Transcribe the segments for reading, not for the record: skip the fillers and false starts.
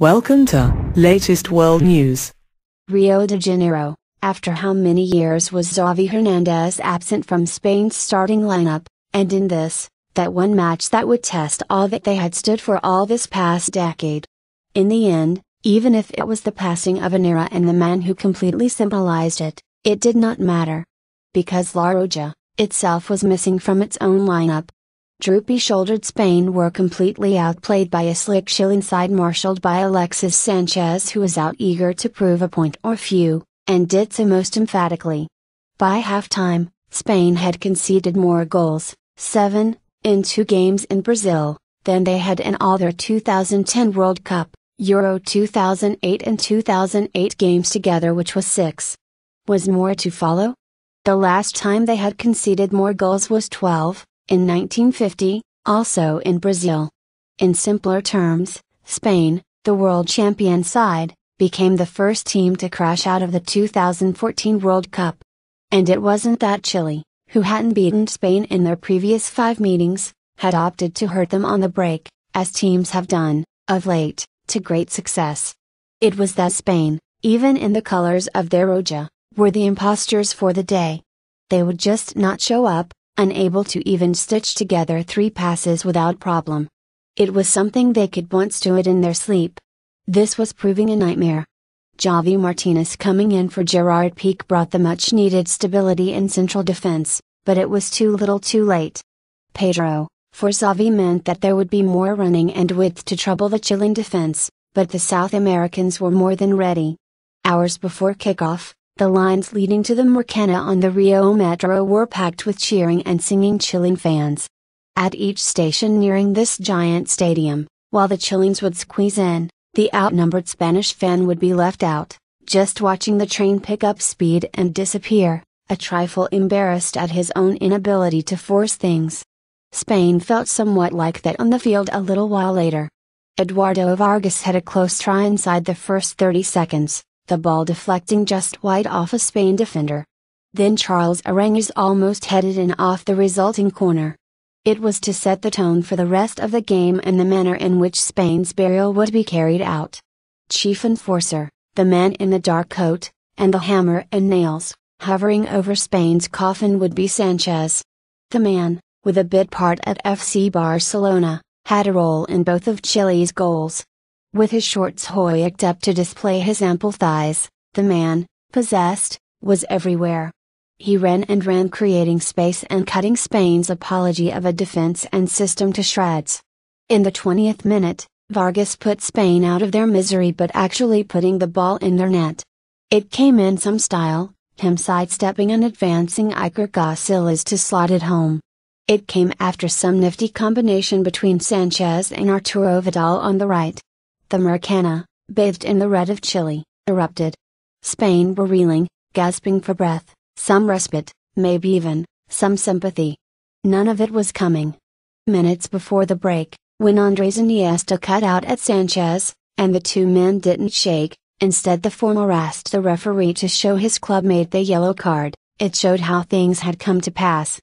Welcome to latest world news. Rio de Janeiro. After how many years was Xavi Hernandez absent from Spain's starting lineup, and in that one match that would test all that they had stood for all this past decade? In the end, even if it was the passing of an era and the man who completely symbolized it, it did not matter. Because La Roja, itself was missing from its own lineup. Droopy-shouldered Spain were completely outplayed by a slick Chilean side marshaled by Alexis Sanchez, who was out eager to prove a point or few, and did so most emphatically. By halftime, Spain had conceded more goals, 7, in 2 games in Brazil, than they had in all their 2010 World Cup, Euro 2008 and 2008 games together, which was 6. Was more to follow? The last time they had conceded more goals was 12. In 1950, also in Brazil. In simpler terms, Spain, the world champion side, became the first team to crash out of the 2014 World Cup. And it wasn't that Chile, who hadn't beaten Spain in their previous 5 meetings, had opted to hurt them on the break, as teams have done, of late, to great success. It was that Spain, even in the colors of their Roja, were the imposters for the day. They would just not show up, unable to even stitch together 3 passes without problem. It was something they could once do it in their sleep. This was proving a nightmare. Javi Martinez coming in for Gerard Piqué brought the much-needed stability in central defense, but it was too little too late. Pedro, for Xavi, meant that there would be more running and width to trouble the Chilean defense, but the South Americans were more than ready. Hours before kickoff, the lines leading to the Maracana on the Rio Metro were packed with cheering and singing Chilean fans. At each station nearing this giant stadium, while the Chileans would squeeze in, the outnumbered Spanish fan would be left out, just watching the train pick up speed and disappear, a trifle embarrassed at his own inability to force things. Spain felt somewhat like that on the field a little while later. Eduardo Vargas had a close try inside the first 30 seconds. The ball deflecting just wide off a Spain defender. Then Charles Arangues almost headed in off the resulting corner. It was to set the tone for the rest of the game and the manner in which Spain's burial would be carried out. Chief enforcer, the man in the dark coat, and the hammer and nails, hovering over Spain's coffin would be Sanchez. The man, with a bit part at FC Barcelona, had a role in both of Chile's goals. With his shorts hoiked up to display his ample thighs, the man, possessed, was everywhere. He ran and ran, creating space and cutting Spain's apology of a defense and system to shreds. In the 20th minute, Vargas put Spain out of their misery, but actually putting the ball in their net. It came in some style, him sidestepping and advancing Iker Casillas to slot it home. It came after some nifty combination between Sanchez and Arturo Vidal on the right. The Maracana, bathed in the red of Chile, erupted. Spain were reeling, gasping for breath, some respite, maybe even some sympathy. None of it was coming. Minutes before the break, when Andres Iniesta cut out at Sanchez, and the 2 men didn't shake, instead the former asked the referee to show his clubmate the yellow card, it showed how things had come to pass.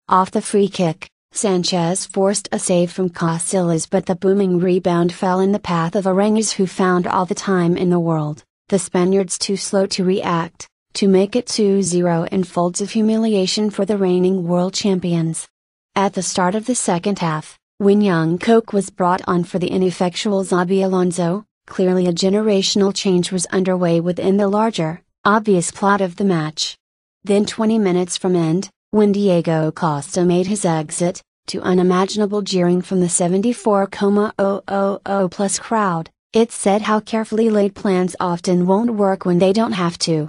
Off the free kick, Sanchez forced a save from Casillas, but the booming rebound fell in the path of Arangues, who found all the time in the world, the Spaniards too slow to react, to make it 2-0 in folds of humiliation for the reigning world champions. At the start of the second half, when young Coke was brought on for the ineffectual Xabi Alonso, clearly a generational change was underway within the larger, obvious plot of the match. Then 20 minutes from end, when Diego Costa made his exit, to unimaginable jeering from the 74,000+ crowd, it said how carefully laid plans often won't work when they don't have to.